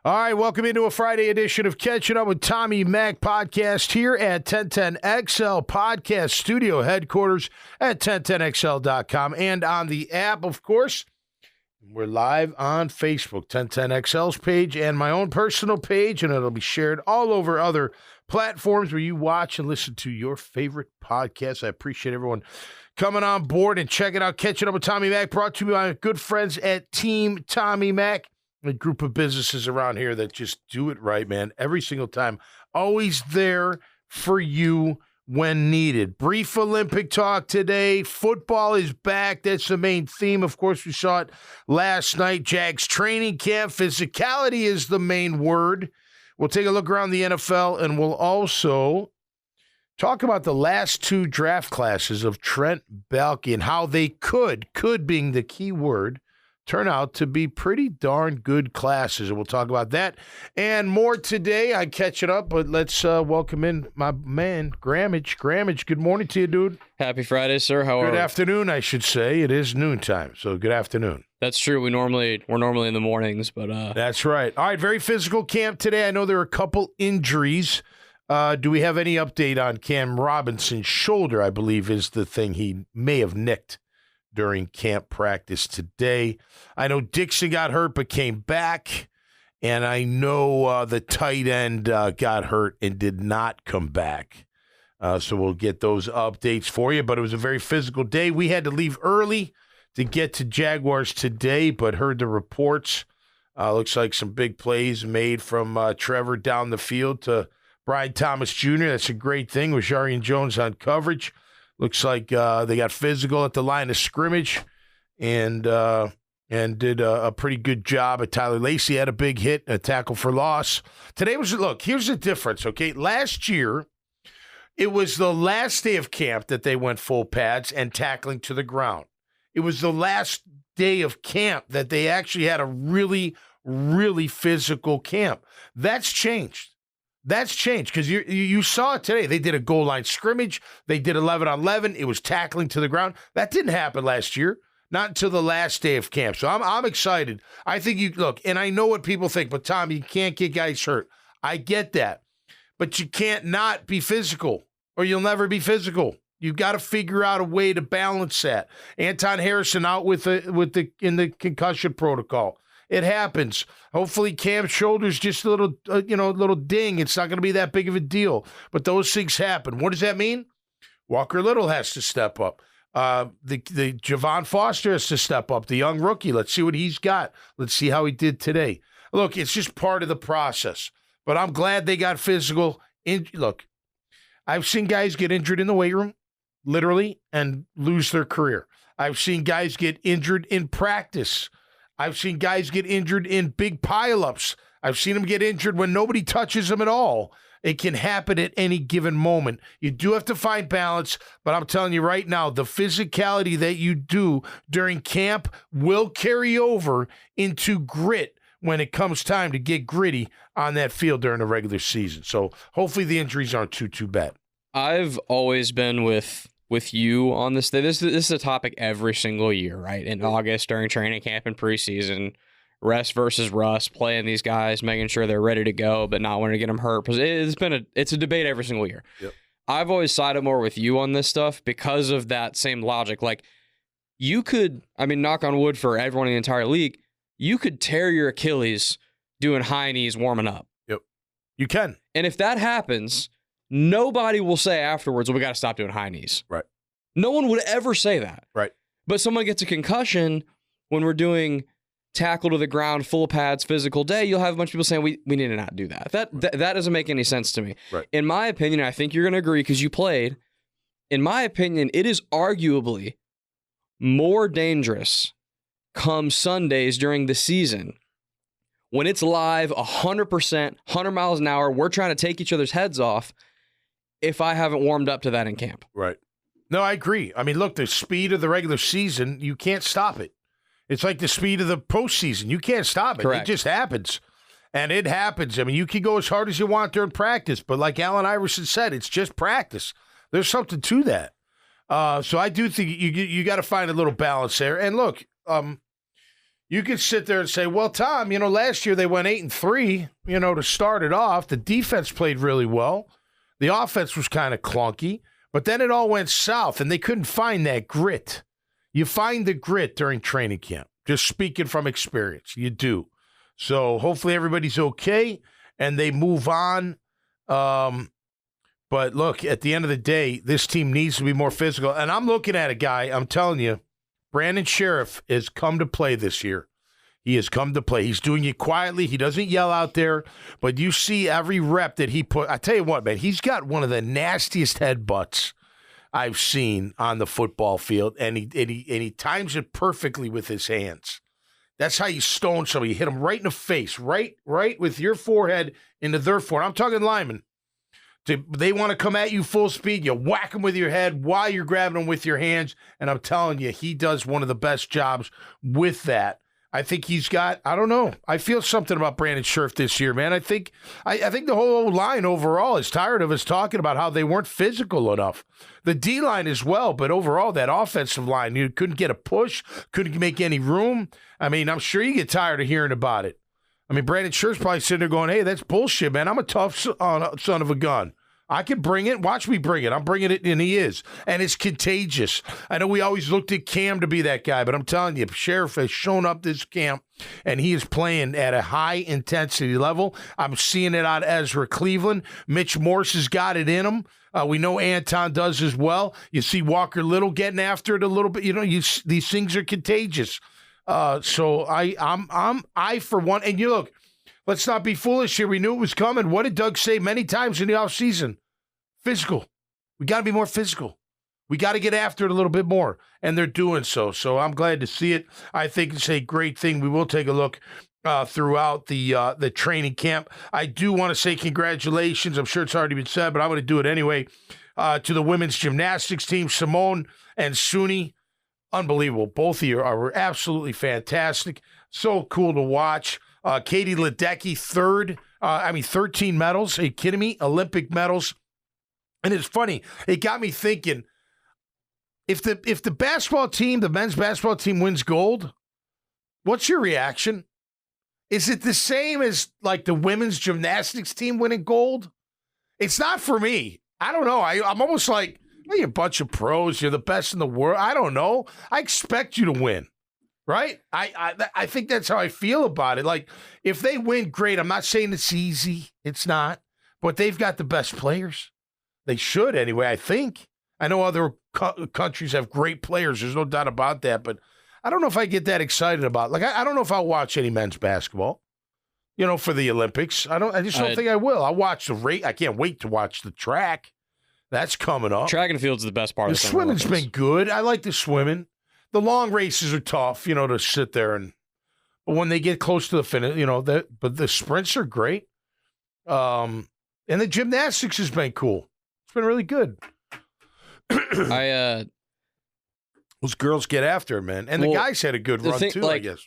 All right, welcome into a Friday edition of Catching Up with Tommy Mac podcast here at 1010XL Podcast Studio headquarters at 1010XL.com and on the app, of course. We're live on Facebook, 1010XL's page and my own personal page, and it'll be shared all over other platforms where you watch and listen to your favorite podcasts. I appreciate everyone coming on board and checking out Catching Up with Tommy Mac, brought to you by my good friends at Team Tommy Mac. A group of businesses around here that just do it right, man. Every single time. Always there for you when needed. Brief Olympic talk today. Football is back. That's the main theme. Of course, we saw it last night. Jags training camp. Physicality is the main word. We'll take a look around the NFL, and we'll also talk about the last two draft classes of Trent Baalke and how they could being the key word, turn out to be pretty darn good classes. And we'll talk about that and more today. I catch it up, but let's welcome in my man, Grammage. Grammage, good morning to you, dude. Happy Friday, sir. How are you? Good afternoon, I should say. It is noontime, so good afternoon. That's true. We're normally in the mornings, but That's right. All right, very physical camp today. I know there are a couple injuries. Do we have any update on Cam Robinson's shoulder? I believe is the thing he may have nicked during camp practice today. I know Dixon got hurt but came back, and I know the tight end got hurt and did not come back. So we'll get those updates for you, but it was a very physical day. We had to leave early to get to Jaguars today, but heard the reports. Looks like some big plays made from Trevor down the field to Brian Thomas Jr. That's a great thing with Jarian Jones on coverage. Looks like they got physical at the line of scrimmage and did a pretty good job. Tyler Lacey had a big hit, a tackle for loss. Today was, look, here's the difference, okay? Last year, it was the last day of camp that they went full pads and tackling to the ground. It was the last day of camp that they actually had a really, really physical camp. That's changed. That's changed because you saw it today. They did a goal line scrimmage. They did 11-on-11. It was tackling to the ground. That didn't happen last year, not until the last day of camp. So I'm excited. I think you look, and I know what people think, but Tom, you can't get guys hurt. I get that, but you can't not be physical, or you'll never be physical. You've got to figure out a way to balance that. Anton Harrison out in the concussion protocol. It happens. Hopefully Cam's shoulder's just a little, little ding. It's not going to be that big of a deal. But those things happen. What does that mean? Walker Little has to step up. The Javon Foster has to step up. The young rookie. Let's see what he's got. Let's see how he did today. Look, it's just part of the process. But I'm glad they got physical. Look, I've seen guys get injured in the weight room, literally, and lose their career. I've seen guys get injured in practice. I've seen guys get injured in big pileups. I've seen them get injured when nobody touches them at all. It can happen at any given moment. You do have to find balance, but I'm telling you right now, the physicality that you do during camp will carry over into grit when it comes time to get gritty on that field during the regular season. So hopefully the injuries aren't too bad. I've always been with you on this. This is a topic every single year, right? In August, during training camp and preseason, rest versus rust, playing these guys, making sure they're ready to go, but not wanting to get them hurt. It's a debate every single year. Yep. I've always sided more with you on this stuff because of that same logic. Like, you could, knock on wood for everyone in the entire league, you could tear your Achilles doing high knees warming up. Yep. You can. And if that happens, nobody will say afterwards, well, we got to stop doing high knees. Right. No one would ever say that. Right. But someone gets a concussion when we're doing tackle to the ground, full pads, physical day, you'll have a bunch of people saying, we need to not do that. That doesn't make any sense to me. Right. In my opinion, I think you're going to agree because you played, in my opinion, it is arguably more dangerous come Sundays during the season when it's live 100%, 100 miles an hour, we're trying to take each other's heads off if I haven't warmed up to that in camp. Right. No, I agree. Look, the speed of the regular season, you can't stop it. It's like the speed of the postseason. You can't stop it. Correct. It just happens. And it happens. You can go as hard as you want during practice, but like Allen Iverson said, it's just practice. There's something to that. So I do think you got to find a little balance there. And look, you could sit there and say, well, Tom, last year they went 8-3, to start it off. The defense played really well. The offense was kind of clunky, but then it all went south, and they couldn't find that grit. You find the grit during training camp. Just speaking from experience, you do. So hopefully everybody's okay and they move on. But look, at the end of the day, this team needs to be more physical. And I'm looking at a guy, I'm telling you, Brandon Sheriff has come to play this year. He has come to play. He's doing it quietly. He doesn't yell out there, but you see every rep that he put. I tell you what, man, he's got one of the nastiest headbutts I've seen on the football field, and he times it perfectly with his hands. That's how you stone somebody. You hit them right in the face, right with your forehead into their forehead. I'm talking linemen. They want to come at you full speed. You whack them with your head while you're grabbing them with your hands, and I'm telling you, he does one of the best jobs with that. I think he's got, I don't know. I feel something about Brandon Sheriff this year, man. I think the whole line overall is tired of us talking about how they weren't physical enough. The D-line as well, but overall, that offensive line, you couldn't get a push, couldn't make any room. I mean, I'm sure you get tired of hearing about it. I mean, Brandon Sheriff's probably sitting there going, hey, that's bullshit, man. I'm a tough son of a gun. I can bring it. Watch me bring it. I'm bringing it, and he is. And it's contagious. I know we always looked at Cam to be that guy, but I'm telling you, Sheriff has shown up this camp, and he is playing at a high-intensity level. I'm seeing it out of Ezra Cleveland. Mitch Morse has got it in him. We know Anton does as well. You see Walker Little getting after it a little bit. These things are contagious. So I for one, and you look, let's not be foolish here. We knew it was coming. What did Doug say many times in the offseason? Physical. We got to be more physical. We got to get after it a little bit more, and they're doing so. So I'm glad to see it. I think it's a great thing. We will take a look throughout the training camp. I do want to say congratulations. I'm sure it's already been said, but I'm going to do it anyway, to the women's gymnastics team, Simone and Suni. Unbelievable. Both of you are absolutely fantastic. So cool to watch. Katie Ledecky, 13 medals. Are you kidding me? Olympic medals. And it's funny. It got me thinking, if the basketball team, the men's basketball team wins gold, what's your reaction? Is it the same as like the women's gymnastics team winning gold? It's not for me. I don't know. I'm almost like, hey, you're a bunch of pros. You're the best in the world. I don't know. I expect you to win. Right? I think that's how I feel about it. Like, if they win, great. I'm not saying it's easy. It's not. But they've got the best players. They should anyway, I think. I know other countries have great players. There's no doubt about that. But I don't know if I get that excited about it. Like, I don't know if I'll watch any men's basketball, for the Olympics. I just don't think I will. I'll watch the rate. I can't wait to watch the track. That's coming up. Track and field's the best part of the swimming's been good. I like the swimming. The long races are tough, to sit there but when they get close to the finish, but the sprints are great. And the gymnastics has been cool. It's been really good. Those girls get after it, man. And the guys had a good run too, I guess.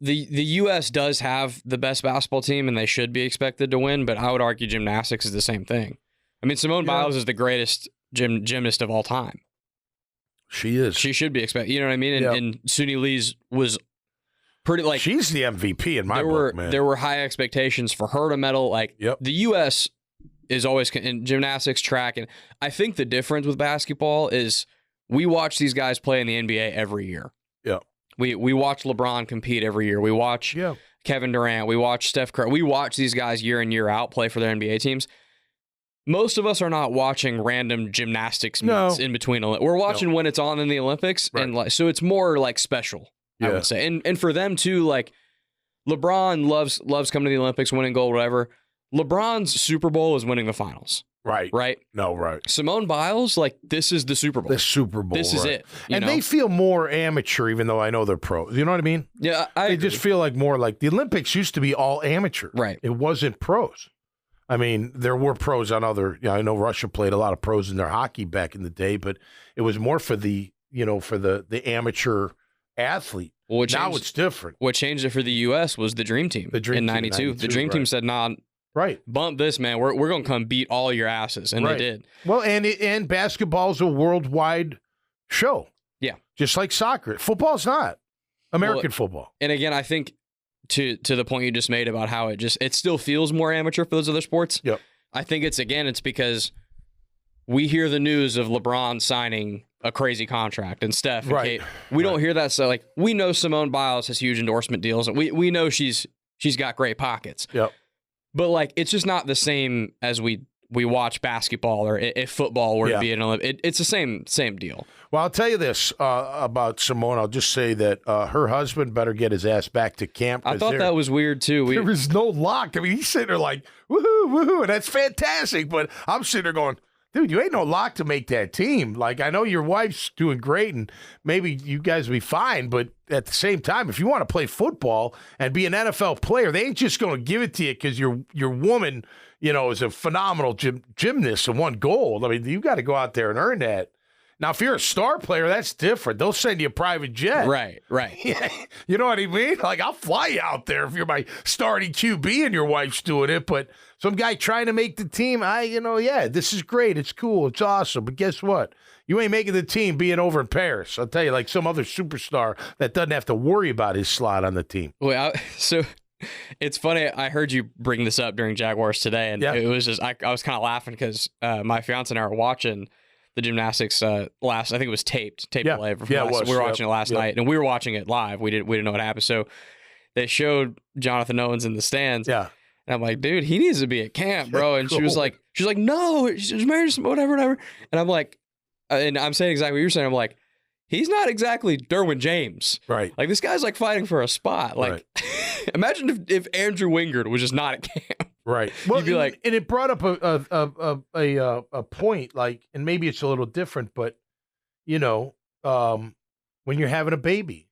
The U.S. does have the best basketball team, and they should be expected to win, but I would argue gymnastics is the same thing. I mean, Simone Biles is the greatest gymnast of all time. She is. She should be expected. You know what I mean? And Suni Lee's was pretty like... She's the MVP in my book, man. There were high expectations for her to medal. The U.S. is always in gymnastics, track, and I think the difference with basketball is we watch these guys play in the NBA every year. Yeah. We watch LeBron compete every year. We watch Kevin Durant. We watch Steph Curry. We watch these guys year in, year out play for their NBA teams. Most of us are not watching random gymnastics meets in between. We're watching when it's on in the Olympics, and so it's more like special, I would say. And for them too, like LeBron loves coming to the Olympics, winning gold, whatever. LeBron's Super Bowl is winning the finals. Right? No, right. Simone Biles, this is the Super Bowl. The Super Bowl. This is it. And they feel more amateur, even though I know they're pros. You know what I mean? Yeah, They just feel like more like the Olympics used to be all amateur. Right. It wasn't pros. I mean, there were pros on other. I know Russia played a lot of pros in their hockey back in the day, but it was more for the amateur athlete. Well, now it's different. What changed it for the U.S. was the Dream Team in '92. The Dream Team said, "Nah, bump this, man. We're going to come beat all your asses," and they did. Well, and basketball's a worldwide show. Yeah, just like soccer. Football's not. American football. And again, I think to the point you just made about how it still feels more amateur for those other sports. Yep. I think it's because we hear the news of LeBron signing a crazy contract and Steph and Right. Kate. We don't hear that. So like we know Simone Biles has huge endorsement deals, and we know she's got great pockets. Yep. But like it's just not the same as we watch basketball or if football were to be an Olympic. It's the same deal. Well, I'll tell you this about Simone. I'll just say that her husband better get his ass back to camp. I thought that was weird too. There was no lock. I mean, he's sitting there like, woohoo, woohoo, and that's fantastic. But I'm sitting there going, dude, you ain't no lock to make that team. Like, I know your wife's doing great, and maybe you guys will be fine, but at the same time, if you want to play football and be an NFL player, they ain't just going to give it to you because your woman, is a phenomenal gymnast and won gold. I mean, you got to go out there and earn that. Now, if you're a star player, that's different. They'll send you a private jet. Right. You know what I mean? Like, I'll fly you out there if you're my starting QB and your wife's doing it. But some guy trying to make the team, this is great. It's cool. It's awesome. But guess what? You ain't making the team being over in Paris. I'll tell you, like some other superstar that doesn't have to worry about his slot on the team. Well, so it's funny. I heard you bring this up during Jaguars today, and it was just I was kind of laughing because my fiance and I were watching the gymnastics I think it was taped live. We were watching it last night, and we were watching it live. We didn't know what happened. So they showed Jonathan Owens in the stands. Yeah. And I'm like, dude, he needs to be at camp, bro. And she was like, no, she's married to whatever. And I'm like, and I'm saying exactly what you're saying. I'm like, he's not exactly Derwin James. Right. Like this guy's like fighting for a spot. Like imagine if Andrew Wingard was just not at camp. Right. Well, you'd be like, and it brought up a point, like, and maybe it's a little different, but when you're having a baby,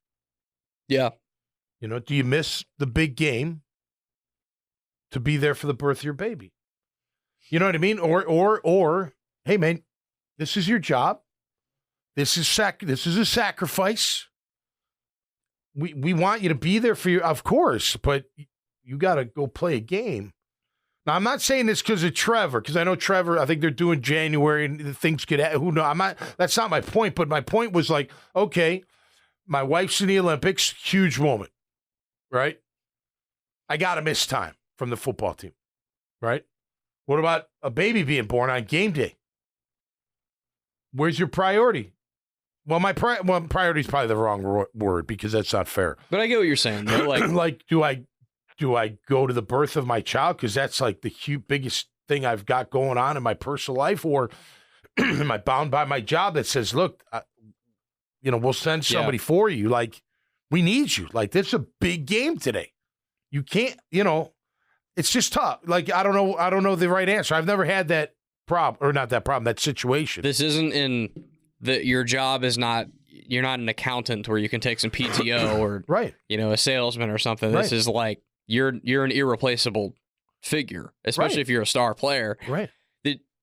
yeah, do you miss the big game to be there for the birth of your baby? You know what I mean? Or, hey man, this is your job. This is a sacrifice. We want you to be there for you, of course, but you got to go play a game. Now, I'm not saying this because of Trevor, because I know Trevor, I think they're doing January and things could happen. Who knows? That's not my point, but my point was like, okay, my wife's in the Olympics, huge moment, right? I got to miss time from the football team, right? What about a baby being born on game day? Where's your priority? Well, priority is probably the wrong word because that's not fair. But I get what you're saying. Though. Like, do I go to the birth of my child because that's like the biggest thing I've got going on in my personal life, or am I bound by my job that says, look, we'll send somebody for you. Like, we need you. Like, this is a big game today. You can't, it's just tough. Like, I don't know the right answer. I've never had that problem, or not that problem, that situation. This isn't in your job is not, you're not an accountant where you can take some PTO or, right. A salesman or something. This is like, you're an irreplaceable figure, especially if you're a star player. Right.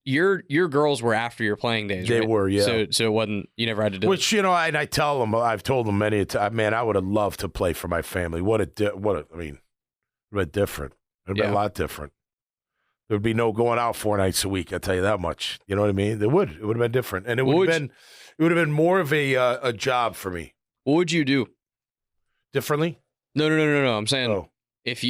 Your girls were after your playing days, They right? were, yeah. So it wasn't, you never had to do it. Which, and I tell them, I've told them many a time, man, I would have loved to play for my family. It would have been different. It would have been a lot different. There would be no going out 4 nights a week, I'll tell you that much. You know what I mean? It would have been different. And it would have been more of a job for me. What would you do? Differently? No. I'm saying if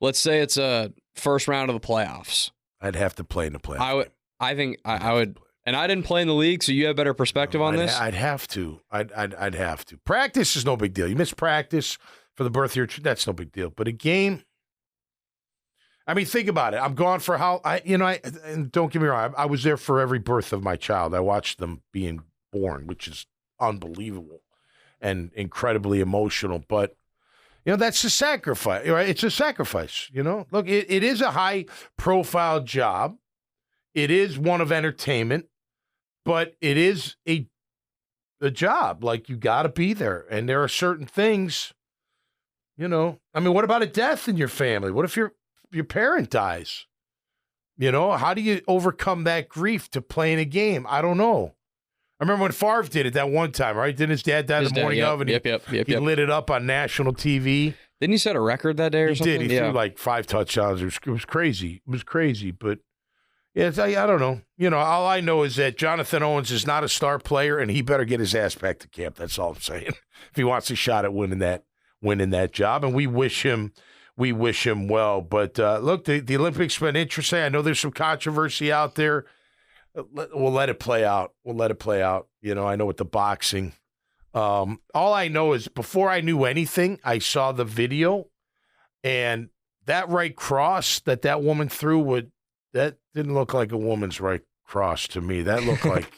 let's say it's a first round of the playoffs. I'd have to play in the playoffs. I think I would, and I didn't play in the league, so you have better perspective on this. I'd have to. I'd have to. Practice is no big deal. You miss practice for the birth of your that's no big deal. But a game, I mean, think about it. I'm gone for and don't get me wrong, I was there for every birth of my child. I watched them being born, which is unbelievable and incredibly emotional. But that's a sacrifice, right? It's a sacrifice, Look, it is a high-profile job. It is one of entertainment, but it is a job. Like, you got to be there. And there are certain things, I mean, what about a death in your family? What if your parent dies? How do you overcome that grief to play in a game? I don't know. I remember when Favre did it that one time, right? Didn't his dad die the morning of, and he lit it up on national TV? Didn't he set a record that day or something? He did. He threw like 5 touchdowns. It was crazy. It was crazy. But, Yes, I don't know. All I know is that Jonathan Owens is not a star player, and he better get his ass back to camp. That's all I'm saying. If he wants a shot at winning that job, and we wish him well. But look, the Olympics been interesting. I know there's some controversy out there. We'll let it play out. I know with the boxing. All I know is before I knew anything, I saw the video, and that right cross that woman threw that didn't look like a woman's right cross to me. That looked like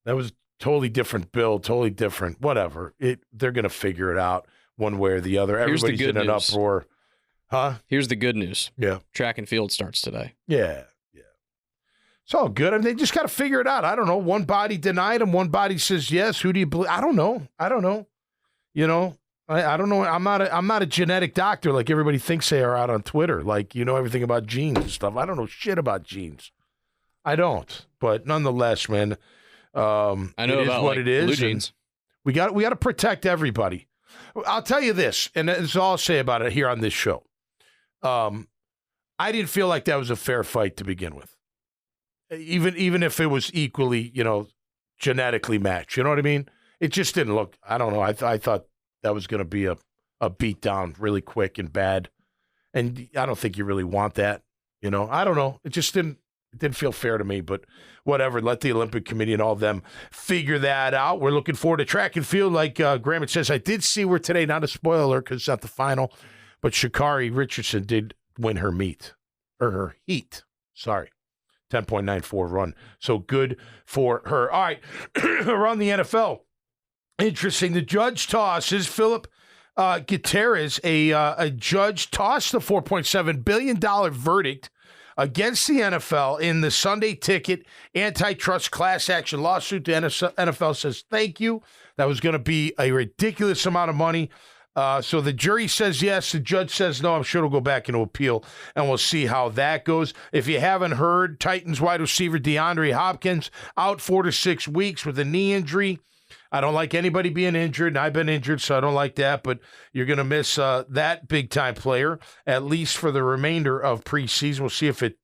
that was totally different build, totally different. Whatever. They're gonna figure it out one way or the other. Everybody's in an uproar. Huh? Here's the good news. Yeah. Track and field starts today. Yeah. It's all good. I mean, they just got to figure it out. I don't know. One body denied him. One body says yes. Who do you believe? I don't know. I don't know. I'm not a genetic doctor like everybody thinks they are out on Twitter. Like, everything about genes and stuff. I don't know shit about genes. I don't. But nonetheless, man, I know it about is what it is. blue jeans. We got to protect everybody. I'll tell you this, and that's all I'll say about it here on this show. I didn't feel like that was a fair fight to begin with. Even if it was equally, genetically matched. You know what I mean? It just didn't look, I don't know. I thought that was going to be a beat down really quick and bad. And I don't think you really want that. I don't know. It just didn't feel fair to me, but whatever. Let the Olympic Committee and all of them figure that out. We're looking forward to track and field. Like Graham says, I did see where today, not a spoiler because it's not the final, but Sha'Carri Richardson did win her heat. Sorry. 10.94 run. So good for her. All right. Around the NFL. Interesting. The judge tosses Philip Gutierrez. A judge tossed the $4.7 billion verdict against the NFL in the Sunday ticket antitrust class action lawsuit. The NFL says thank you. That was going to be a ridiculous amount of money. So the jury says yes, the judge says no. I'm sure it'll go back into appeal, and we'll see how that goes. If you haven't heard, Titans wide receiver DeAndre Hopkins out 4 to 6 weeks with a knee injury. I don't like anybody being injured, and I've been injured, so I don't like that, but you're going to miss that big-time player, at least for the remainder of preseason. We'll see if it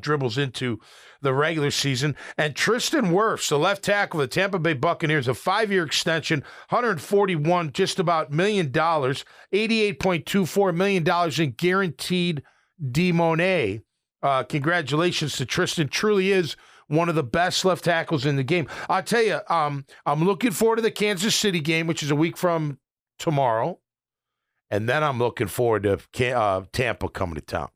dribbles into the regular season. And Tristan Wirfs, the left tackle of the Tampa Bay Buccaneers, a 5-year extension, $141 just about $1 million, $88.24 million in guaranteed D-Monet. Congratulations to Tristan. Truly is one of the best left tackles in the game. I'll tell you, I'm looking forward to the Kansas City game, which is a week from tomorrow. And then I'm looking forward to Tampa coming to town.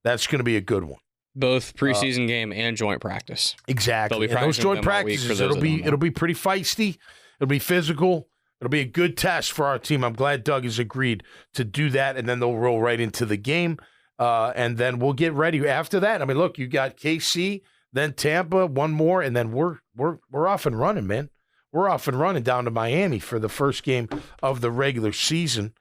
That's going to be a good one. Both preseason game and joint practice. Exactly. And those joint practices, it'll be pretty feisty. It'll be physical. It'll be a good test for our team. I'm glad Doug has agreed to do that, and then they'll roll right into the game, and then we'll get ready after that. I mean, look, you got KC, then Tampa, one more, and then we're off and running, man. We're off and running down to Miami for the first game of the regular season.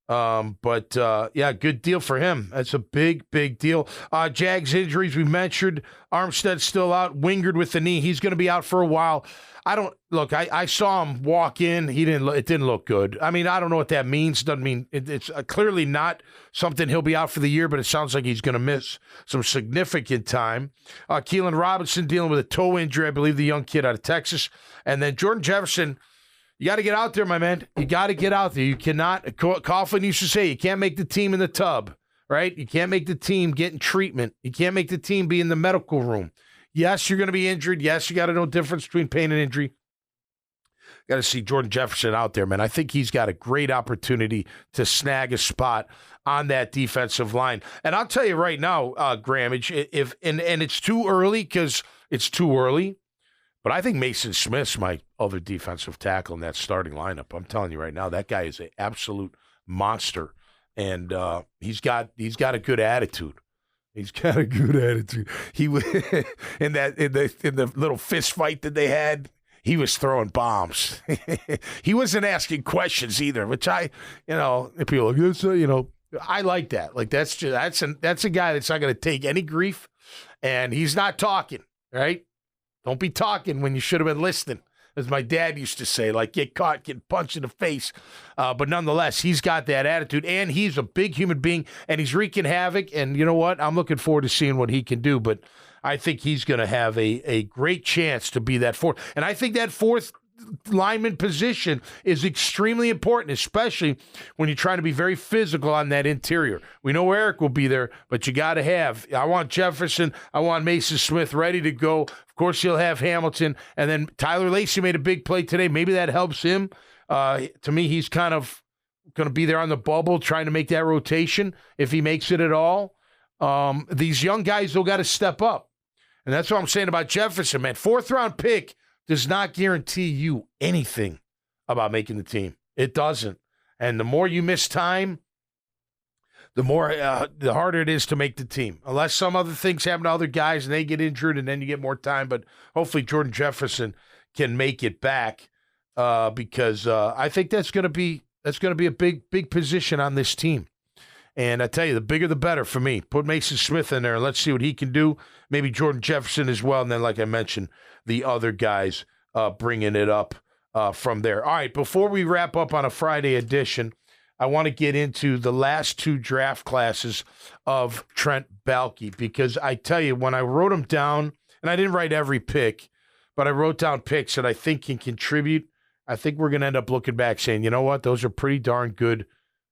Good deal for him. That's a big, big deal. Jags injuries, we mentioned. Armstead's still out. Wingard with the knee. He's going to be out for a while. I saw him walk in. It didn't look good. I mean, I don't know what that means. Doesn't mean it's clearly not something he'll be out for the year, but it sounds like he's going to miss some significant time. Keelan Robinson dealing with a toe injury, I believe, the young kid out of Texas. And then Jordan Jefferson, you got to get out there, my man. You got to get out there. You cannot, Coughlin used to say, you can't make the team in the tub, right? You can't make the team getting treatment. You can't make the team be in the medical room. Yes, you're going to be injured. Yes, you got to know the difference between pain and injury. Got to see Jordan Jefferson out there, man. I think he's got a great opportunity to snag a spot on that defensive line. And I'll tell you right now, Grammage, and it's too early because it's too early, but I think Mason Smith's my other defensive tackle in that starting lineup. I'm telling you right now, that guy is an absolute monster, and he's got a good attitude. He's got a good attitude. He was in the little fist fight that they had. He was throwing bombs. He wasn't asking questions either, which people are like, I like that. Like that's a guy that's not going to take any grief, and he's not talking, right? Don't be talking when you should have been listening. as my dad used to say, like get caught, get punched in the face. But nonetheless, he's got that attitude, and he's a big human being, and he's wreaking havoc. And you know what? I'm looking forward to seeing what he can do. But I think he's going to have a great chance to be that fourth. And I think that fourth lineman position is extremely important, especially when you're trying to be very physical on that interior. We know Eric will be there, but you got to have, I want Jefferson, I want Mason Smith ready to go. Of course, you'll have Hamilton, and then Tyler Lacey made a big play today. Maybe that helps him. To me, he's kind of going to be there on the bubble trying to make that rotation if he makes it at all. These young guys, they'll got to step up. And that's what I'm saying about Jefferson, man. Fourth-round pick does not guarantee you anything about making the team. It doesn't. And the more you miss time, the harder it is to make the team. Unless some other things happen to other guys and they get injured and then you get more time. But hopefully Jordan Jefferson can make it back because I think that's going to be a big position on this team. And I tell you, the bigger the better for me. Put Mason Smith in there and let's see what he can do. Maybe Jordan Jefferson as well. And then, like I mentioned, the other guys bringing it up from there. All right, before we wrap up on a Friday edition, I want to get into the last two draft classes of Trent Baalke because I tell you, when I wrote them down, and I didn't write every pick, but I wrote down picks that I think can contribute, I think we're going to end up looking back saying, you know what, those are pretty darn good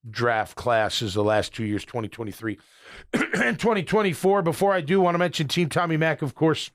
draft classes the last 2 years, 2023 and 2024. Before I do, want to mention Team Tommy Mac, of course,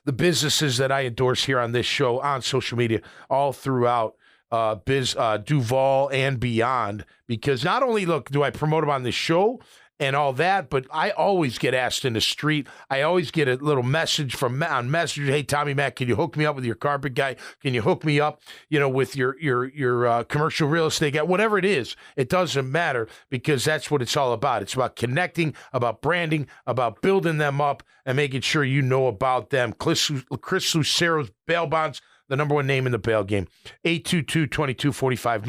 the businesses that I endorse here on this show, on social media, all throughout Duval and beyond, because not only, look, do I promote them on this show and all that, but I always get asked in the street. I always get a little message on Messenger. Hey, Tommy Mac, can you hook me up with your carpet guy? Can you hook me up, with your commercial real estate guy? Whatever it is, it doesn't matter because that's what it's all about. It's about connecting, about branding, about building them up and making sure you know about them. Chris Lucero's Bail Bonds, the number one name in the bail game. 822-2245,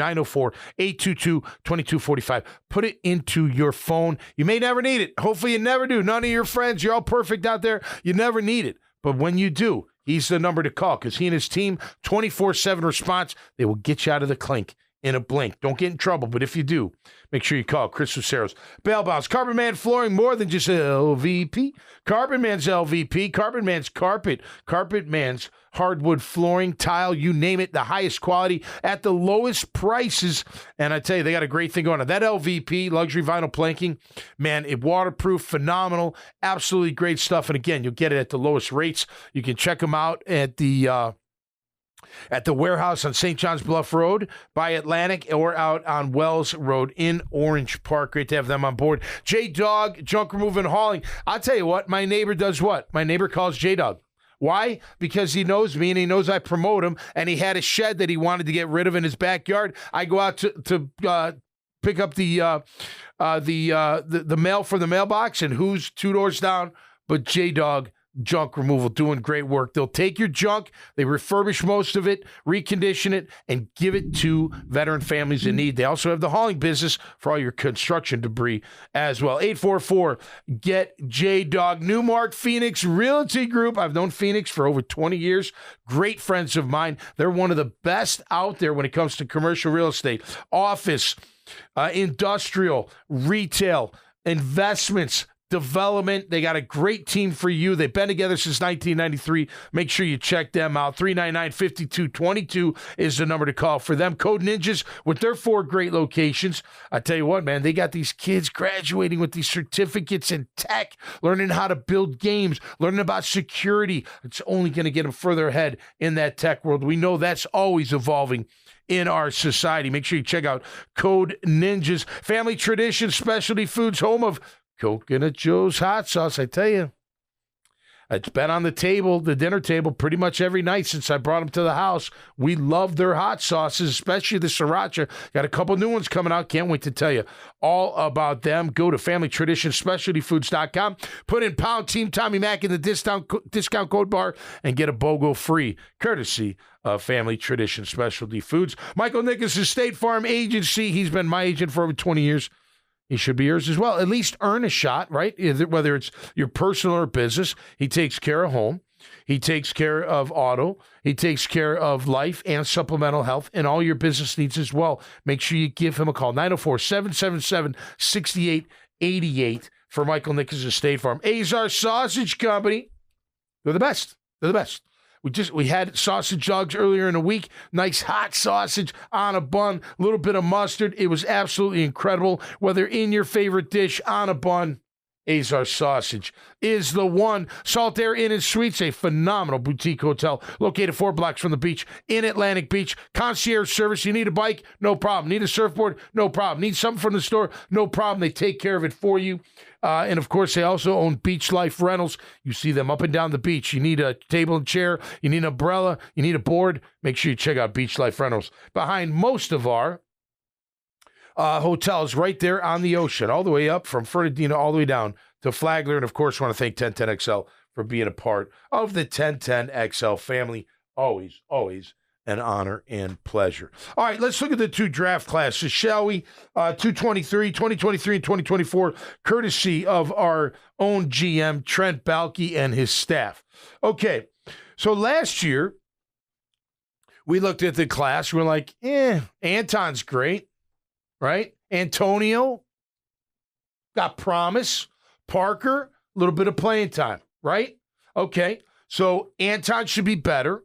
904-822-2245. Put it into your phone. You may never need it. Hopefully you never do. None of your friends, you're all perfect out there. You never need it. But when you do, he's the number to call because he and his team, 24/7 response, they will get you out of the clink in a blink. Don't get in trouble, but if you do, make sure you call Chris Lucero's Bail Bonds. Carbon Man Flooring, more than just LVP. Carbon Man's LVP. Carbon Man's Carpet. Carpet Man's hardwood flooring, tile, you name it, the highest quality at the lowest prices. And I tell you, they got a great thing going on. That LVP, luxury vinyl planking, man, it waterproof, phenomenal, absolutely great stuff. And again, you'll get it at the lowest rates. You can check them out at the warehouse on St. John's Bluff Road by Atlantic or out on Wells Road in Orange Park. Great to have them on board. J-Dog, Junk Removal and Hauling. I'll tell you what, my neighbor does what? My neighbor calls J-Dog. Why? Because he knows me and he knows I promote him, and he had a shed that he wanted to get rid of in his backyard. I go out to pick up the mail from the mailbox, and who's 2 doors down but J-Dog Junk Removal, doing great work. They'll take your junk, they refurbish most of it, recondition it, and give it to veteran families in need. They also have the hauling business for all your construction debris as well. 844-GET-J-Dog. Newmark Phoenix Realty Group. I've known Phoenix for over 20 years. Great friends of mine. They're one of the best out there when it comes to commercial real estate, office, industrial, retail, investments, development. They got a great team for you. They've been together since 1993. Make sure you check them out. 399-5222 is the number to call for them. Code Ninjas with their 4 great locations. I tell you what, man, they got these kids graduating with these certificates in tech, learning how to build games, learning about security. It's only going to get them further ahead in that tech world. We know that's always evolving in our society. Make sure you check out Code Ninjas. Family Tradition Specialty Foods, home of Coconut Joe's hot sauce. I tell you, it's been on the table, the dinner table, pretty much every night since I brought them to the house. We love their hot sauces, especially the sriracha. Got a couple new ones coming out. Can't wait to tell you all about them. Go to FamilyTraditionsSpecialtyFoods.com. Put in pound Team Tommy Mac in the discount code bar and get a BOGO free, courtesy of Family Tradition Specialty Foods. Michael Nicholson, State Farm Agency. He's been my agent for over 20 years. He should be yours as well. At least earn a shot, right? Whether it's your personal or business, he takes care of home. He takes care of auto. He takes care of life and supplemental health and all your business needs as well. Make sure you give him a call, 904-777-6888 for Michael Nichols of State Farm. Azar Sausage Company. They're the best. They're the best. We had sausage dogs earlier in the week. Nice hot sausage on a bun, a little bit of mustard. It was absolutely incredible. Whether in your favorite dish, on a bun, Azar Sausage is the one. Salt Air Inn and Suites, a phenomenal boutique hotel located 4 blocks from the beach in Atlantic Beach. Concierge service. You need a bike? No problem. Need a surfboard? No problem. Need something from the store? No problem. They take care of it for you. And, of course, they also own Beach Life Rentals. You see them up and down the beach. You need a table and chair. You need an umbrella. You need a board. Make sure you check out Beach Life Rentals. Behind most of our hotels right there on the ocean, all the way up from Fernandina all the way down to Flagler. And, of course, want to thank 1010XL for being a part of the 1010XL family. Always, always an honor and pleasure. All right, let's look at the 2 draft classes, shall we? 2023 and 2024, courtesy of our own GM, Trent Baalke, and his staff. Okay, so last year, we looked at the class. We're like, Anton's great, right? Antonio got promise. Parker, a little bit of playing time, right? Okay, so Anton should be better.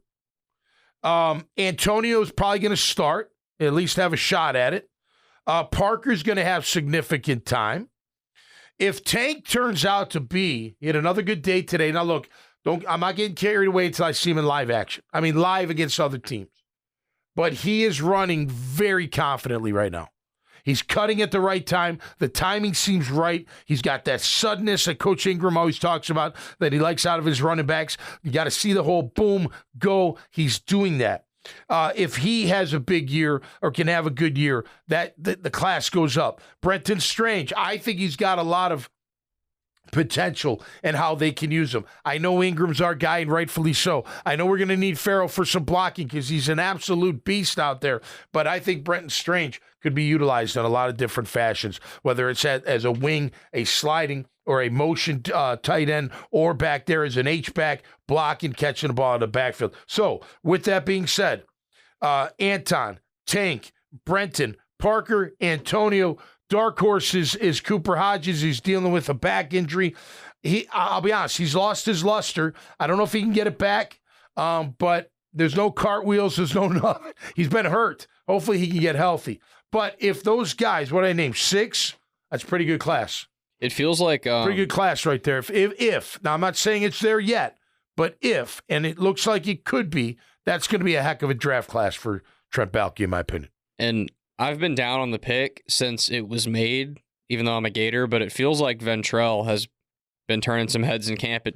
Antonio's probably going to start, at least have a shot at it. Parker's going to have significant time. If Tank turns out to be, he had another good day today. Now, look, I'm not getting carried away until I see him in live action. I mean, live against other teams. But he is running very confidently right now. He's cutting at the right time. The timing seems right. He's got that suddenness that Coach Ingram always talks about that he likes out of his running backs. You got to see the whole boom, go. He's doing that. If he has a big year or can have a good year, that the class goes up. Brenton Strange, I think he's got a lot of potential and how they can use him. I know Ingram's our guy, and rightfully so. I know we're going to need Farrell for some blocking because he's an absolute beast out there. But I think Brenton Strange could be utilized in a lot of different fashions, whether it's as a wing, a sliding, or a motion tight end, or back there as an H-back, blocking, catching the ball in the backfield. So, with that being said, Anton, Tank, Brenton, Parker, Antonio. Dark horse is Cooper Hodges. He's dealing with a back injury. I'll be honest, he's lost his luster. I don't know if he can get it back, but there's no cartwheels. There's no nothing. He's been hurt. Hopefully he can get healthy. But if those guys, what I named, 6, that's pretty good class. It feels like pretty good class right there. If now I'm not saying it's there yet, but if, and it looks like it could be, that's going to be a heck of a draft class for Trent Baalke, in my opinion. And I've been down on the pick since it was made, even though I'm a Gator, but it feels like Ventrell has been turning some heads in camp.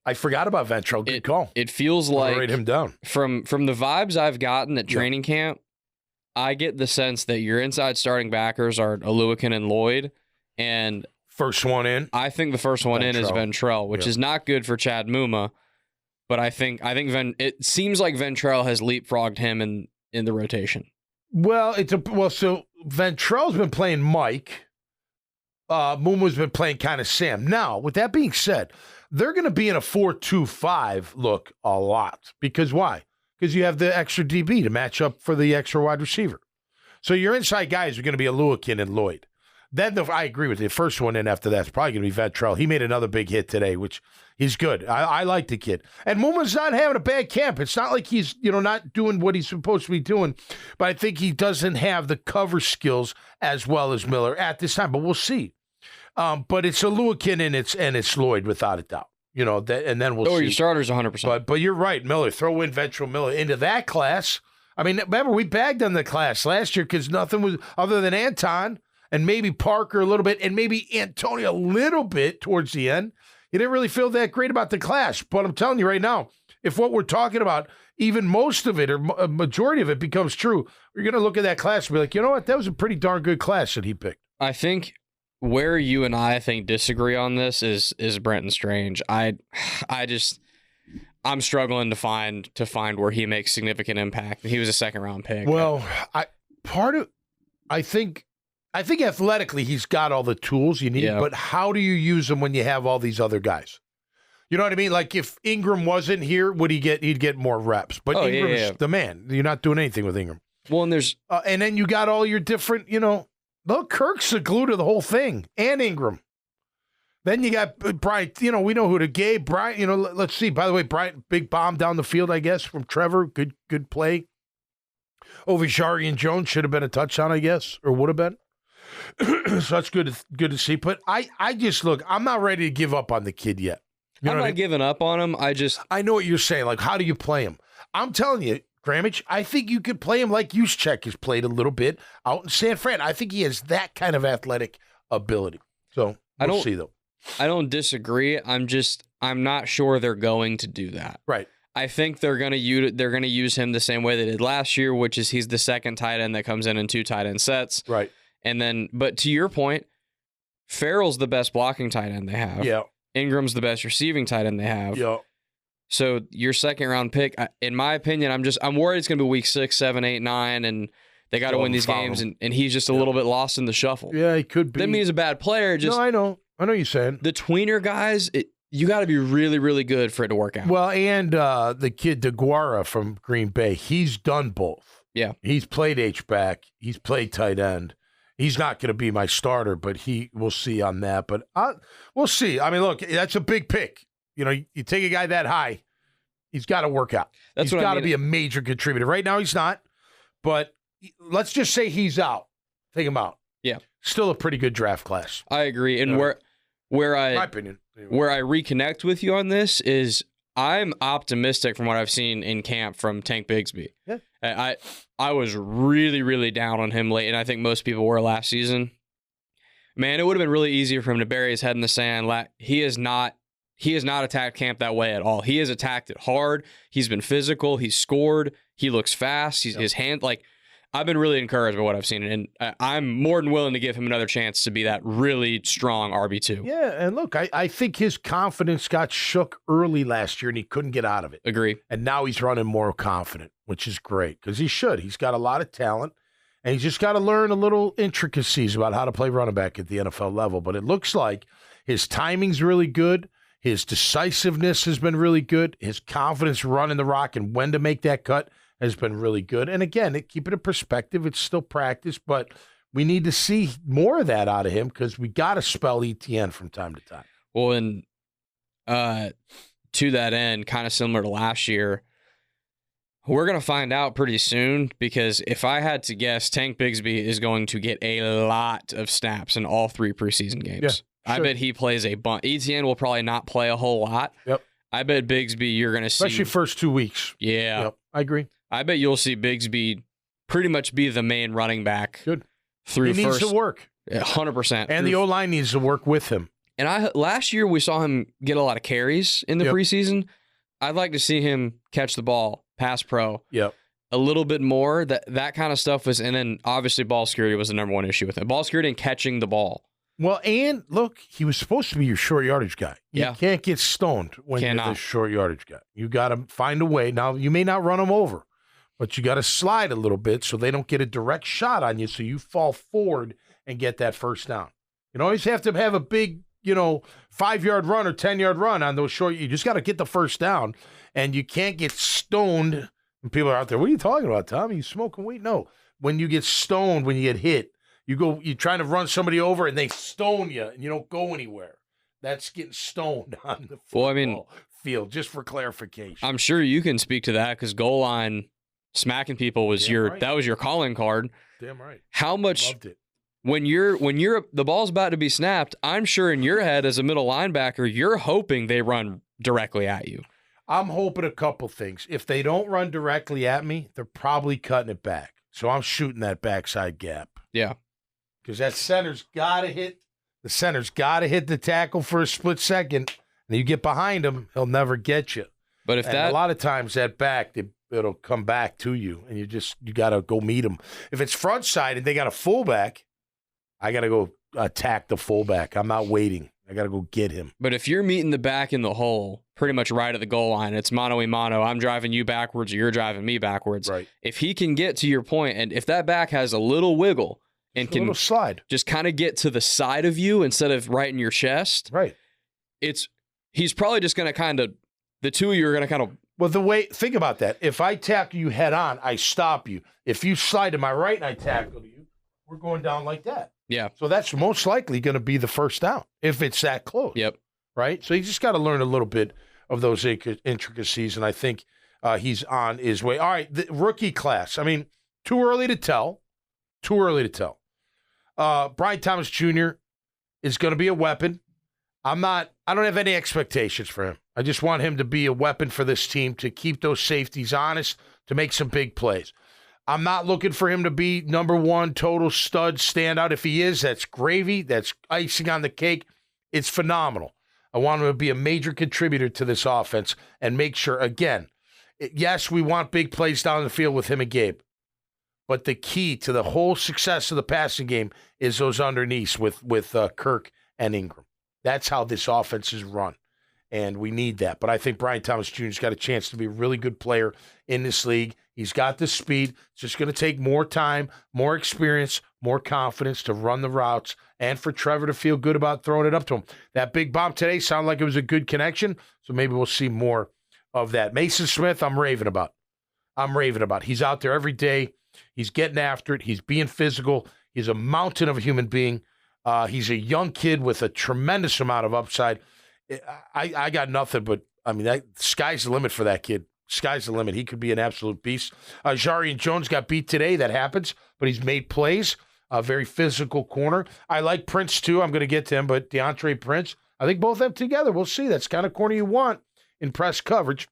I forgot about Ventrell. Good call. It feels like, write him down. From the vibes I've gotten at training camp, I get the sense that your inside starting backers are Aluakin and Lloyd, and first one in. I think the first one in is Ventrell, which is not good for Chad Muma, but I think it seems like Ventrell has leapfrogged him in the rotation. Well, so Ventrell's been playing Mike. Muma's been playing kind of Sam. Now, with that being said, they're going to be in a 4-2-5 look a lot. Because why? Because you have the extra DB to match up for the extra wide receiver. So your inside guys are going to be Aluakin and Lloyd. Then I agree with you. The first one in after that's probably going to be Ventrell. He made another big hit today, which he's good. I like the kid. And Muma's not having a bad camp. It's not like he's not doing what he's supposed to be doing. But I think he doesn't have the cover skills as well as Miller at this time. But we'll see. But it's Aluakin and it's Lloyd without a doubt. And then we'll see. Your starter's 100%. But you're right, Miller. Throw in Ventrell Miller into that class. I mean, remember, we bagged on the class last year because nothing was other than Anton and maybe Parker a little bit, and maybe Antonio a little bit towards the end. You didn't really feel that great about the class. But I'm telling you right now, if what we're talking about, even most of it or a majority of it becomes true, we're going to look at that class and be like, you know what? That was a pretty darn good class that he picked. I think where you and I think disagree on this is Brenton Strange. I'm struggling to find where he makes significant impact. He was a second-round pick. Well, I think athletically he's got all the tools you need, but how do you use them when you have all these other guys? You know what I mean? Like if Ingram wasn't here, would he get? He'd get more reps. But Ingram's the man. You're not doing anything with Ingram. Well, and there's and then you got all your different. Look, Kirk's the glue to the whole thing, and Ingram. Then you got Bryant. We know who to Gabe Bryant. Let's see. By the way, Bryant, big bomb down the field, I guess, from Trevor. Good play. Ovechari Jones should have been a touchdown, I guess, or would have been. So that's good to see. But I just look. I'm not ready to give up on the kid yet. I'm not giving up on him. I know what you're saying. Like, how do you play him? I'm telling you, Grammage, I think you could play him like Juszczyk has played a little bit out in San Fran. I think he has that kind of athletic ability. So we'll see, though. I don't disagree. I'm not sure they're going to do that. Right. I think they're going to use him the same way they did last year, which is he's the second tight end that comes in 2 tight end sets. Right. And then, but to your point, Farrell's the best blocking tight end they have. Yeah. Ingram's the best receiving tight end they have. Yeah. So your second round pick, in my opinion, I'm worried it's going to be week 6, 7, 8, 9, and they got to win these games, and he's just a little bit lost in the shuffle. Yeah, he could be. Doesn't mean he's a bad player. No, I know what you're saying. The tweener guys, you got to be really, really good for it to work out. Well, and the kid DeGuara from Green Bay, he's done both. Yeah. He's played H-back. He's played tight end. He's not going to be my starter, but we'll see on that. But we'll see. I mean, look, that's a big pick. You take a guy that high, he's got to work out. He's got to be a major contributor. Right now, he's not. But let's just say he's out. Take him out. Yeah. Still a pretty good draft class. I agree. And my opinion. Where I reconnect with you on this is I'm optimistic from what I've seen in camp from Tank Bigsby. Yeah. I was really, really down on him late, and I think most people were last season. Man, it would have been really easy for him to bury his head in the sand. He has not attacked camp that way at all. He has attacked it hard. He's been physical. He's scored. He looks fast. His hand, I've been really encouraged by what I've seen, and I'm more than willing to give him another chance to be that really strong RB2. Yeah, and look, I think his confidence got shook early last year, and he couldn't get out of it. Agree. And now he's running more confident, which is great, because he should. He's got a lot of talent, and he's just got to learn a little intricacies about how to play running back at the NFL level. But it looks like his timing's really good. His decisiveness has been really good. His confidence running the rock and when to make that cut has been really good. And again, keep it in perspective. It's still practice, but we need to see more of that out of him because we got to spell ETN from time to time. Well, and to that end, kind of similar to last year, we're going to find out pretty soon because if I had to guess, Tank Bigsby is going to get a lot of snaps in all 3 preseason games. Yeah, sure. I bet he plays a bunch. ETN will probably not play a whole lot. Yep. I bet Bigsby you're going to see. Especially first 2 weeks. Yeah. Yep, I agree. I bet you'll see Bigsby pretty much be the main running back. Good. Through he needs to work. 100%. And the O-line needs to work with him. And last year we saw him get a lot of carries in the preseason. I'd like to see him catch the ball, pass pro. Yep. A little bit more. That kind of stuff was, and then obviously ball security was the number one issue with him. Ball security and catching the ball. Well, and look, he was supposed to be your short yardage guy. You can't get stoned when you're the short yardage guy. You got to find a way. Now, you may not run them over, but you got to slide a little bit so they don't get a direct shot on you so you fall forward and get that first down. You don't always have to have a big, 5-yard run or 10-yard run on those short. You just got to get the first down, and you can't get stoned. And people are out there, what are you talking about, Tom? Are you smoking weed? No. When you get stoned, when you get hit, you're trying to run somebody over, and they stone you, and you don't go anywhere. That's getting stoned on the football field, just for clarification. I'm sure you can speak to that because goal line smacking people was that was your calling card. Damn right. How much loved it. when the ball's about to be snapped, I'm sure in your head as a middle linebacker, you're hoping they run directly at you. I'm hoping a couple things. If they don't run directly at me, they're probably cutting it back. So I'm shooting that backside gap. Yeah. Because that center's got to hit the tackle for a split second, and you get behind him, he'll never get you. But a lot of times that back, it'll come back to you, and you got to go meet him. If it's front side and they got a fullback, I got to go attack the fullback. I'm not waiting. I got to go get him. But if you're meeting the back in the hole, pretty much right at the goal line, it's mano-a-mano. I'm driving you backwards or you're driving me backwards. Right. If he can get to your point, and if that back has a little wiggle and can slide, just kind of get to the side of you instead of right in your chest, right? he's probably just going to the two of you are going to kind of. Well, think about that. If I tackle you head on, I stop you. If you slide to my right and I tackle you, we're going down like that. Yeah. So that's most likely going to be the first down if it's that close. Yep. Right? So you just got to learn a little bit of those intricacies, and I think he's on his way. All right, the rookie class. I mean, too early to tell. Brian Thomas Jr. is going to be a weapon. I don't have any expectations for him. I just want him to be a weapon for this team, to keep those safeties honest, to make some big plays. I'm not looking for him to be number one total stud standout. If he is, that's gravy. That's icing on the cake. It's phenomenal. I want him to be a major contributor to this offense and make sure, again, yes, we want big plays down the field with him and Gabe. But the key to the whole success of the passing game is those underneaths with Kirk and Ingram. That's how this offense is run, and we need that. But I think Brian Thomas Jr. has got a chance to be a really good player in this league. He's got the speed. It's just going to take more time, more experience, more confidence to run the routes, and for Trevor to feel good about throwing it up to him. That big bomb today sounded like it was a good connection, so maybe we'll see more of that. Mason Smith, I'm raving about. He's out there every day. He's getting after it. He's being physical. He's a mountain of a human being. He's a young kid with a tremendous amount of upside. I got nothing but, I mean, sky's the limit for that kid. Sky's the limit. He could be an absolute beast. Jarian Jones got beat today. That happens, but he's made plays. A very physical corner. I like Prince, too. I'm going to get to him, but DeAndre Prince, I think both of them together. We'll see. That's the kind of corner you want in press coverage.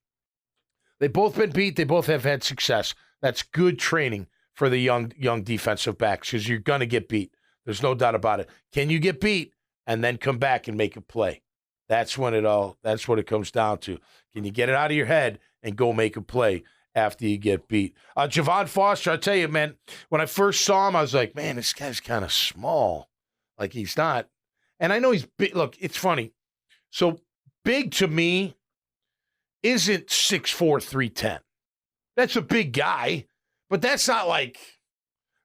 They've both been beat. They both have had success. That's good training for the young defensive backs, because you're going to get beat. There's no doubt about it. Can you get beat and then come back and make a play? That's what it comes down to. Can you get it out of your head and go make a play after you get beat? Javon Foster, I tell you, man, when I first saw him, I was like, man, this guy's kind of small. Like, he's not. And I know he's big. Look, it's funny. So big to me isn't 6'4", 310. That's a big guy, but that's not like,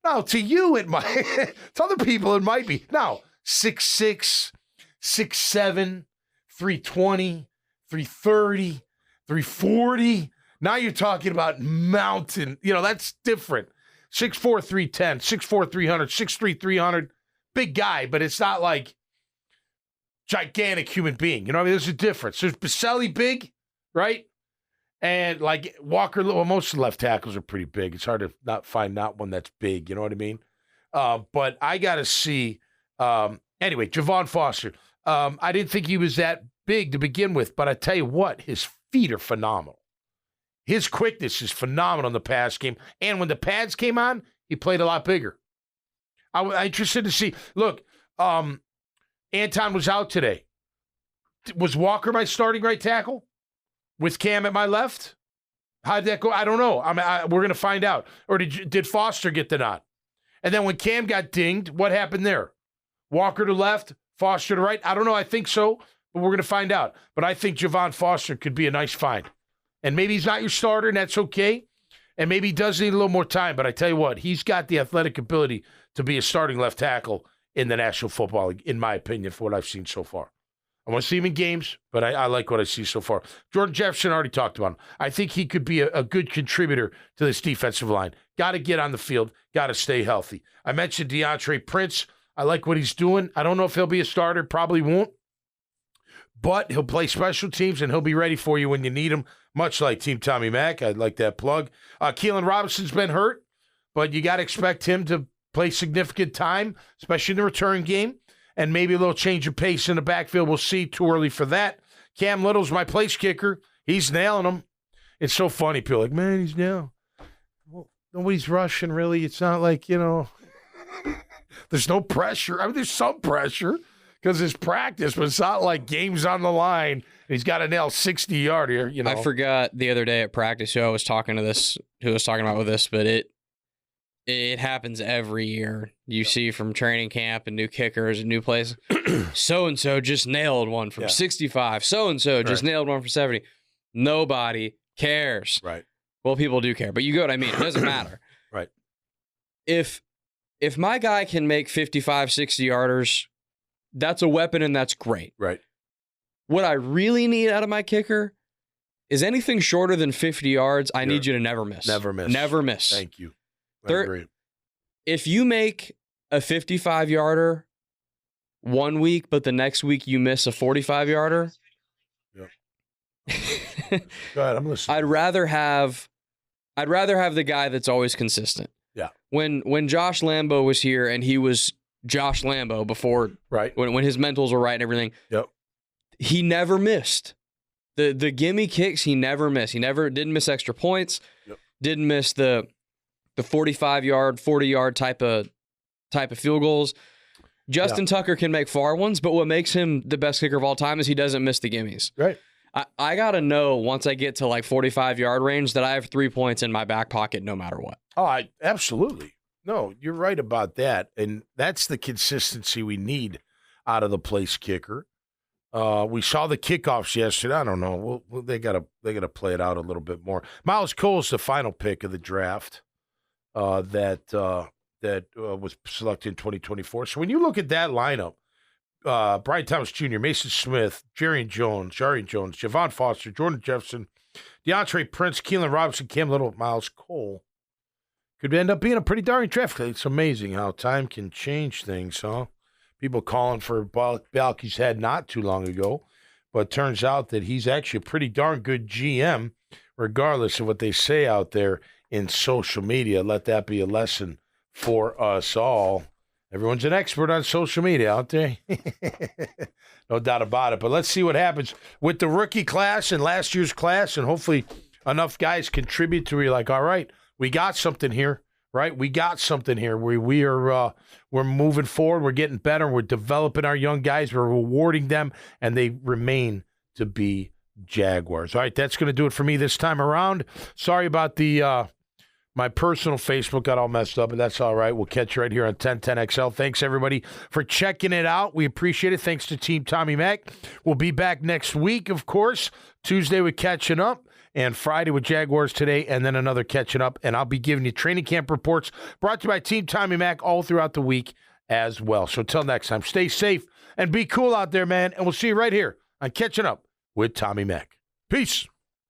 no, to you it might, to other people it might be. No, 6'6", 6'7", 320, 330, 340. Now you're talking about mountain. That's different. 6'4", 310, 6'4", 300, 6'3", 300. Big guy, but it's not like gigantic human being. You know what I mean? There's a difference. There's Baselli big, right? And like Walker, well, most of the left tackles are pretty big. It's hard to not find one that's big. You know what I mean? But I got to see. Anyway, Javon Foster. I didn't think he was that big to begin with, but I tell you what, his feet are phenomenal. His quickness is phenomenal in the pass game. And when the pads came on, he played a lot bigger. I'm interested to see. Look, Anton was out today. Was Walker my starting right tackle with Cam at my left? How'd that go? I don't know. We're going to find out. Or did Foster get the nod? And then when Cam got dinged, what happened there? Walker to left, Foster to right? I don't know. I think so, but we're going to find out. But I think Javon Foster could be a nice find. And maybe he's not your starter, and that's okay. And maybe he does need a little more time. But I tell you what, he's got the athletic ability to be a starting left tackle in the National Football League, in my opinion, for what I've seen so far. I want to see him in games, but I like what I see so far. Jordan Jefferson, already talked about him. I think he could be a good contributor to this defensive line. Got to get on the field. Got to stay healthy. I mentioned DeAndre Prince. I like what he's doing. I don't know if he'll be a starter. Probably won't. But he'll play special teams, and he'll be ready for you when you need him, much like Team Tommy Mack. I'd like that plug. Keelan Robinson's been hurt, but you got to expect him to play significant time, especially in the return game, and maybe a little change of pace in the backfield. We'll see. Too early for that. Cam Little's my place kicker. He's nailing them. It's so funny. People are like, man, he's nailing. Well, nobody's rushing, really. It's not like, there's no pressure. I mean, there's some pressure because it's practice, but it's not like game's on the line. And he's got to nail 60-yard here, I forgot the other day at practice who was talking about with this, but it happens every year. You see from training camp and new kickers and new plays. So-and-so just nailed one from 65. So-and-so just nailed one from 70. Nobody cares. Right. Well, people do care, but you get what I mean. It doesn't matter. Right. If my guy can make 55, 60-yarders, that's a weapon and that's great. Right. What I really need out of my kicker is anything shorter than 50 yards, I need you to never miss. Never miss. Never miss. Thank you. I agree. If you make a 55-yarder one week, but the next week you miss a 45-yarder. Yep. Go ahead, I'm listening. I'd rather have the guy that's always consistent. Yeah. When Josh Lambo was here and he was Josh Lambo before, right? When his mentals were right and everything. Yep. He never missed. The gimme kicks, he never missed. He didn't miss extra points. Yep. Didn't miss the 45-yard, 40-yard type of field goals. Justin Tucker can make far ones, but what makes him the best kicker of all time is he doesn't miss the gimmies. Right. I got to know once I get to like 45-yard range that I have 3 points in my back pocket no matter what. Oh, absolutely. No, you're right about that. And that's the consistency we need out of the place kicker. We saw the kickoffs yesterday. I don't know. They gotta play it out a little bit more. Miles Cole is the final pick of the draft that was selected in 2024. So when you look at that lineup, Brian Thomas Jr., Mason Smith, Jarian Jones, Javon Foster, Jordan Jefferson, DeAndre Prince, Keelan Robinson, Cam Little, Miles Cole. Could end up being a pretty darn draft. It's amazing how time can change things, huh? People calling for Balky's head not too long ago, but it turns out that he's actually a pretty darn good GM, regardless of what they say out there in social media. Let that be a lesson for us all. Everyone's an expert on social media out there. No doubt about it. But let's see what happens with the rookie class and last year's class, and hopefully enough guys contribute to where you're like, all right, we got something here, right? We got something here. We're moving forward. We're getting better. We're developing our young guys. We're rewarding them, and they remain to be Jaguars. All right, that's going to do it for me this time around. Sorry about the my personal Facebook got all messed up, but that's all right. We'll catch you right here on 1010XL. Thanks, everybody, for checking it out. We appreciate it. Thanks to Team Tommy Mac. We'll be back next week, of course. Tuesday with Catching Up, and Friday with Jaguars Today, and then another Catching Up. And I'll be giving you training camp reports brought to you by Team Tommy Mac all throughout the week as well. So until next time, stay safe and be cool out there, man. And we'll see you right here on Catching Up with Tommy Mac. Peace.